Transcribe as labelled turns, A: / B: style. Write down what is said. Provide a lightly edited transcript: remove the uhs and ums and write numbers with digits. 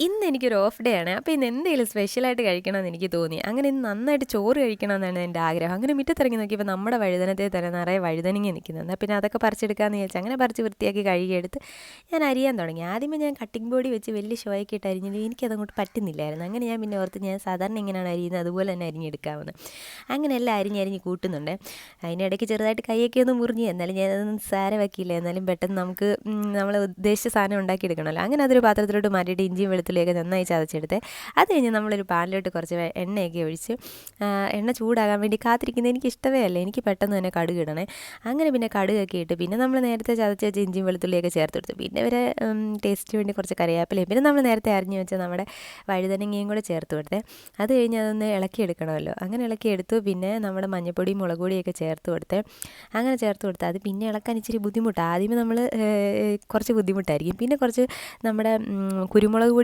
A: ഇന്ന് എനിക്കൊരു off day ആണ്. അപ്പോൾ ഇന്ന് എന്തെങ്കിലും സ്പെഷ്യലായിട്ട് കഴിക്കണമെന്ന് എനിക്ക് തോന്നി. അങ്ങനെ ഇന്ന് നന്നായിട്ട് ചോറ് കഴിക്കണമെന്നാണ് എൻ്റെ ആഗ്രഹം. അങ്ങനെ മുറ്റത്തിറങ്ങി നോക്കിയപ്പോൾ നമ്മുടെ വഴുതനത്തിൽ തന്നെ നിറയെ വഴുതനങ്ങ നിൽക്കുന്നത്. എന്നാൽ പിന്നെ അതൊക്കെ പറിച്ചെടുക്കാമെന്ന് വിചാരിച്ചു. അങ്ങനെ പറിച്ച് വൃത്തിയാക്കി കഴുകിയെടുത്ത് ഞാൻ അരിയാൻ തുടങ്ങി. ആദ്യമേ ഞാൻ കട്ടിംഗ് ബോർഡിൽ വെച്ച് വലിയ ഷോയൊക്കെ ഇട്ട് അരിഞ്ഞത് എനിക്കതങ്ങോട്ട് പറ്റുന്നില്ലായിരുന്നു. അങ്ങനെ ഞാൻ പിന്നെ ഓർത്ത് ഞാൻ സാധാരണ ഇങ്ങനെയാണ് അരിയുന്നത്, അതുപോലെ തന്നെ അരിഞ്ഞെടുക്കാമെന്ന്. അങ്ങനെ എല്ലാം അരിഞ്ഞ് കൂട്ടുന്നുണ്ട്. അതിനിടയ്ക്ക് ചെറുതായിട്ട് കൈയൊക്കെ ഒന്ന് മുറിഞ്ഞ്, എന്നാലും ഞാനതൊന്നും സാരമാക്കിയില്ല. എന്നാലും പെട്ടെന്ന് നമുക്ക് നമ്മൾ ഉദ്ദേശിച്ച സാധനം ഉണ്ടാക്കിയെടുക്കണമല്ലോ. അങ്ങനെ അതൊരു പാത്രത്തിലോട്ട് മാറ്റിയിട്ട് ഇഞ്ചിയും വെളുത്തുള്ളിയൊക്കെ നന്നായി ചതച്ചെടുത്ത് അത് കഴിഞ്ഞ് നമ്മളൊരു പാനിലോട്ട് കുറച്ച് എണ്ണയൊക്കെ ഒഴിച്ച് എണ്ണ ചൂടാകാൻ വേണ്ടി കാത്തിരിക്കുന്നത് എനിക്ക് ഇഷ്ടമേ അല്ല. എനിക്ക് പെട്ടെന്ന് തന്നെ കടുക് ഇടണേ. അങ്ങനെ പിന്നെ കടുകൊക്കെ ഇട്ട് പിന്നെ നമ്മൾ നേരത്തെ ചതച്ച് വെച്ച് ഇഞ്ചിയും വെളുത്തുള്ളിയൊക്കെ ചേർത്ത് കൊടുത്തു. പിന്നെ ഇവരെ ടേസ്റ്റിന് വേണ്ടി കുറച്ച് കറിവേപ്പിലയും പിന്നെ നമ്മൾ നേരത്തെ അരിഞ്ഞ് വെച്ച നമ്മുടെ വഴുതനങ്ങയും കൂടെ ചേർത്ത് കൊടുത്തേ. അത് കഴിഞ്ഞ് അതൊന്ന് ഇളക്കിയെടുക്കണമല്ലോ. അങ്ങനെ ഇളക്കിയെടുത്തു. പിന്നെ നമ്മുടെ മഞ്ഞൾപ്പൊടിയും മുളക് പൊടിയൊക്കെ ചേർത്ത് കൊടുത്തേ. അങ്ങനെ ചേർത്ത് കൊടുത്താൽ അത് പിന്നെ ഇളക്കാൻ ഇച്ചിരി ബുദ്ധിമുട്ടാണ്. ആദ്യമേ നമ്മൾ കുറച്ച് ബുദ്ധിമുട്ടായിരിക്കും. പിന്നെ കുറച്ച് നമ്മുടെ കുരുമുളക് പൊടി